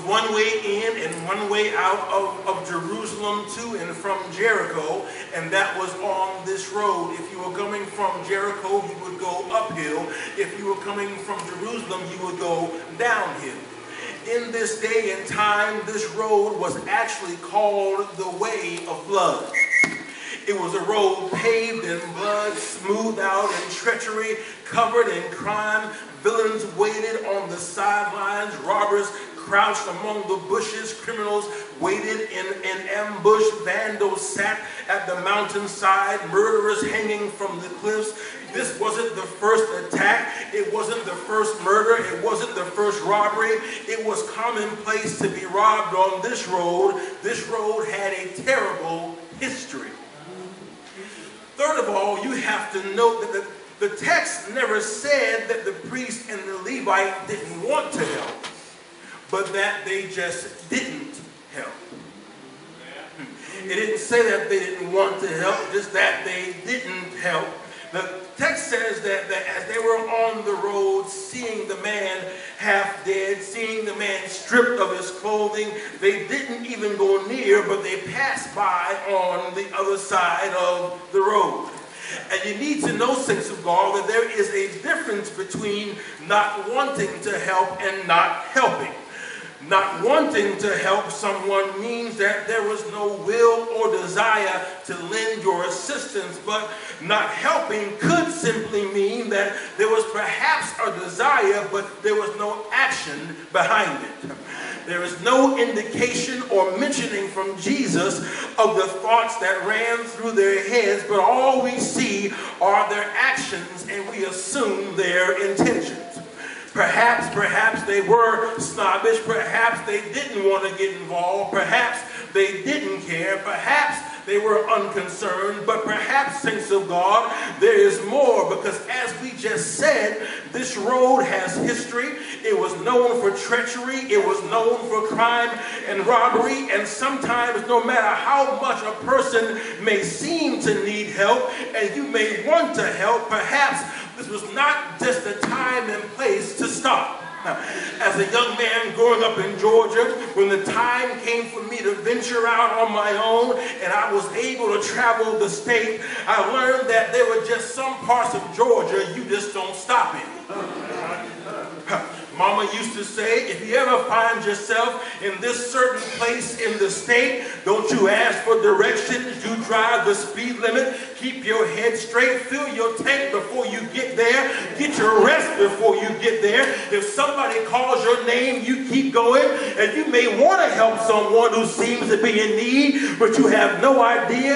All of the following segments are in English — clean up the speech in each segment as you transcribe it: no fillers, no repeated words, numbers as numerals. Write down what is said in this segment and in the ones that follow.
one way in and one way out of Jerusalem to and from Jericho, and that was on this road. If you were coming from Jericho, you would go uphill. If you were coming from Jerusalem, you would go downhill. In this day and time, this road was actually called the Way of Blood. It was a road paved in blood, smoothed out in treachery, covered in crime. Villains waited on the sidelines. Robbers crouched among the bushes. Criminals waited in ambush. Vandals sat at the mountainside. Murderers hanging from the cliffs. This wasn't the first attack. It wasn't the first murder. It wasn't the first robbery. It was commonplace to be robbed on this road. This road had a terrible history. Third of all, you have to note that the text never said that the priest and the Levite didn't want to help, but that they just didn't help. It didn't say that they didn't want to help, just that they didn't help. The text says that as they were on the road, seeing the man half dead, seeing the man stripped of his clothing, they didn't even go near, but they passed by on the other side of the road. And you need to know, saints of God, that there is a difference between not wanting to help and not helping. Not wanting to help someone means that there was no will or desire to lend your assistance, but not helping could simply mean that there was perhaps a desire, but there was no action behind it. There is no indication or mentioning from Jesus of the thoughts that ran through their heads, but all we see are their actions, and we assume their intentions. Perhaps they were snobbish. Perhaps they didn't want to get involved. Perhaps they didn't care. Perhaps they were unconcerned. But perhaps, saints of God, there is more, because as we just said, this road has history. It was known for treachery. It was known for crime and robbery. And sometimes, no matter how much a person may seem to need help, and you may want to help, perhaps this was not just the time and place to stop. As a young man growing up in Georgia, when the time came for me to venture out on my own and I was able to travel the state, I learned that there were just some parts of Georgia you just don't stop in. Mama used to say, if you ever find yourself in this certain place in the state, don't you ask for directions. You drive the speed limit. Keep your head straight. Fill your tank before you get there. Get your rest before you get there. If somebody calls your name, you keep going. And you may want to help someone who seems to be in need, but you have no idea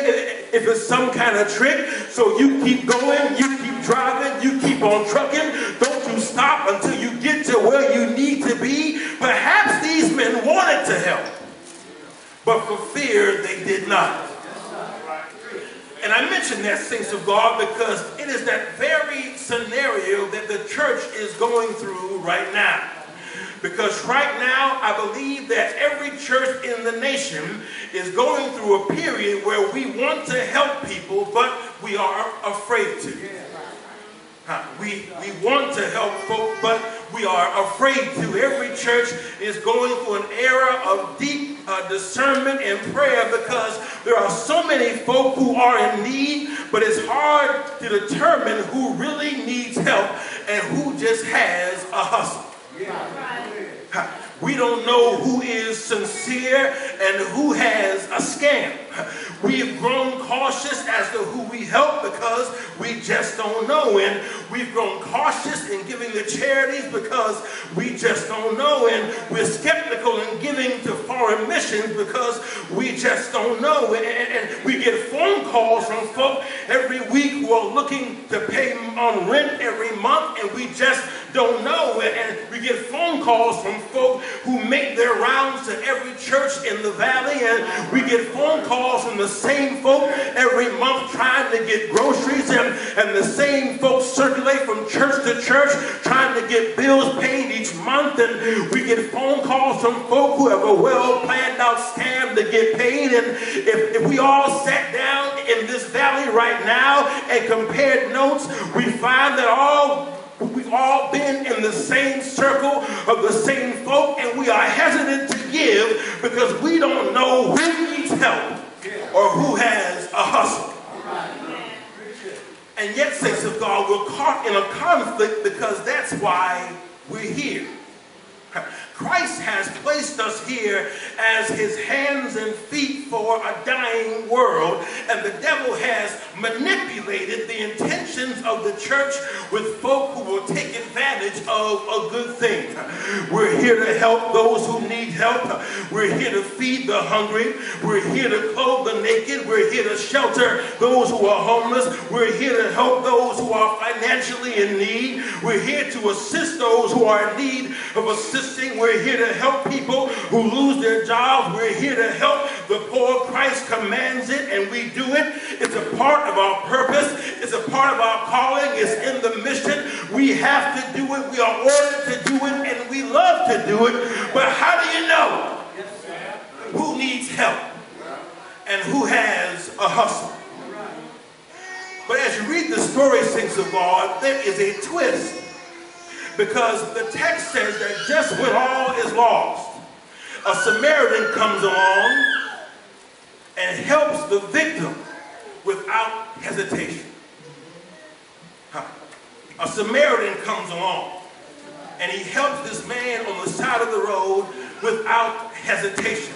if it's some kind of trick. So you keep going. You keep driving. You keep on trucking. Don't you stop until you get to where you need to be. Perhaps these men wanted to help, but for fear they did not. And I mention that, saints of God, because it is that very scenario that the church is going through right now. Because right now, I believe that every church in the nation is going through a period where we want to help people, but we are afraid to. We want to help folk, but we are afraid to. Every church is going through an era of deep discernment and prayer, because there are so many folk who are in need, but it's hard to determine who really needs help and who just has a hustle. We don't know who is sincere and who has a scam. We have grown cautious as to who we help because we just don't know. And we've grown cautious in giving to charities because we just don't know. And we're skeptical in giving to foreign missions because we just don't know. And we get phone calls from folk every week who are looking to pay on rent every month, and we just don't know. And we get phone calls from folk who make their rounds to every church in the valley, and we get phone calls from the same folk every month trying to get groceries, and the same folks circulate from church to church trying to get bills paid each month, and we get phone calls from folk who have a well planned out scam to get paid. And if we all sat down in this valley right now and compared notes, we find that we've all been in the same circle of the same folk, and we are hesitant to give because we don't know who needs help or who has a hustle. And yet, saints of God, we're caught in a conflict because that's why we're here. Christ has placed us here as his hands and feet for a dying world, and the devil has manipulated the intentions of the church with folk who will take advantage of a good thing. We're here to help those who need help. We're here to feed the hungry. We're here to clothe the naked. We're here to shelter those who are homeless. We're here to help those who are financially in need. We're here to assist those who are in need of assisting. We're here to help people who lose their jobs. We're here to help the poor. Christ commands it, and we do it. It's a part of our purpose. It's a part of our calling. It's in the mission. We have to do it. We are ordered to do it, and we love to do it. But how do you know who needs help and who has a hustle? But as you read the story, saints of God, there is a twist. Because the text says that just when all is lost, a Samaritan comes along and helps the victim without hesitation. A Samaritan comes along and he helps this man on the side of the road without hesitation.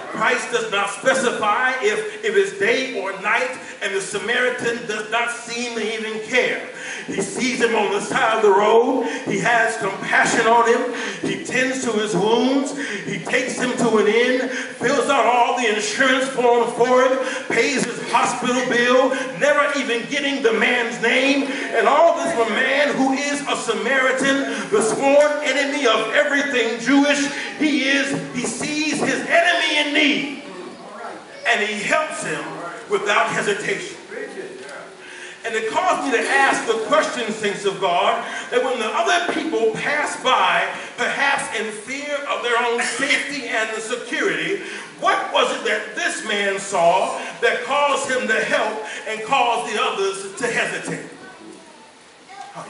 Christ does not specify if it's day or night, and the Samaritan does not seem to even care. He sees him on the side of the road. He has compassion on him. He tends to his wounds. He takes him to an inn, fills out all the insurance forms for him, pays his hospital bill, never even getting the man's name. And all this from a man who is a Samaritan, the sworn enemy of everything Jewish. He sees his enemy in need, and he helps him without hesitation. And it caused me to ask the question, saints of God, that when the other people pass by, perhaps in fear of their own safety and the security, what was it that this man saw that caused him to help and caused the others to hesitate?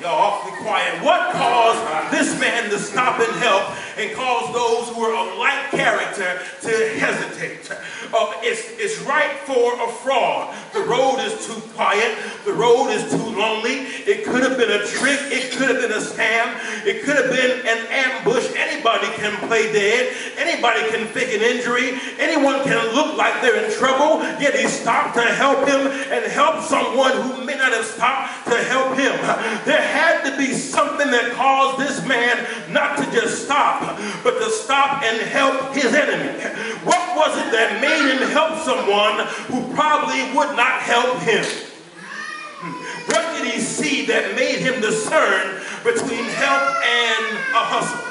Y'all awfully quiet. What caused this man to stop and help and caused those who are of like character to hesitate? It's right for a fraud. The road is too quiet. The road is too lonely. It could have been a trick. It could have been a scam. It could have been an ambush. Anybody can play dead. Anybody can fake an injury. Anyone can look like they're in trouble, yet he stopped to help him and help someone who may not have stopped to help him. There had to be something that caused this man not to just stop, but to stop and help his enemy. What was it that made him help someone who probably would not help him? What did he see that made him discern between help and a hustle?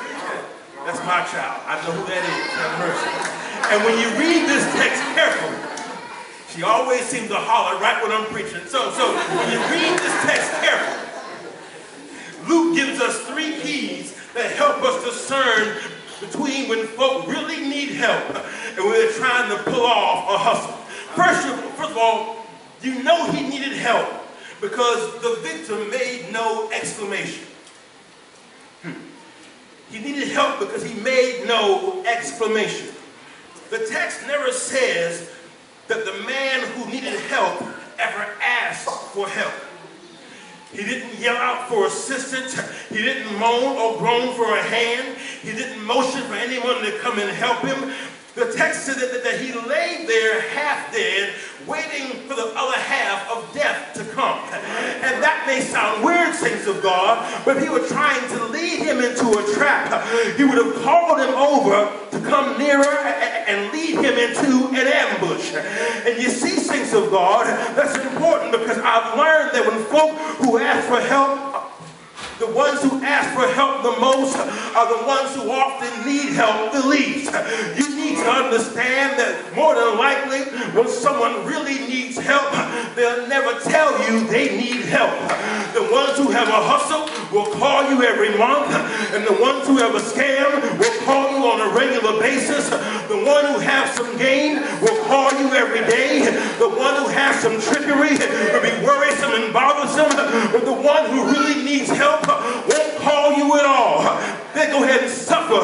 That's my child. I know who that is. Have mercy. And when you read this text carefully, she always seems to holler right when I'm preaching. So when you read this text carefully, Luke gives us 3 keys that help us discern between when folk really need help and when they're trying to pull off a hustle. First of all, you know he needed help because the victim made no exclamation. He needed help because he made no exclamation. The text never says that the man who needed help ever asked for help. He didn't yell out for assistance. He didn't moan or groan for a hand. He didn't motion for anyone to come and help him. The text said that he lay there half dead, waiting for the other half of death to come. And that may sound weird, saints of God, but if he were trying to lead him into a trap, he would have called him over to come nearer and lead him into an ambush. And you see, saints of God, that's important because I've learned that when folk who ask for help, the ones who ask for help the most are the ones who often need help the least. You need to understand that more than likely when someone really needs help, they'll never tell you they need help. The ones who have a hustle will call you every month, and the ones who have a scam will call you on a regular basis. The one who has some gain will call you every day. The one who has some trickery will be worrisome and bothersome, but the one who really needs help won't call you at all. They go ahead and suffer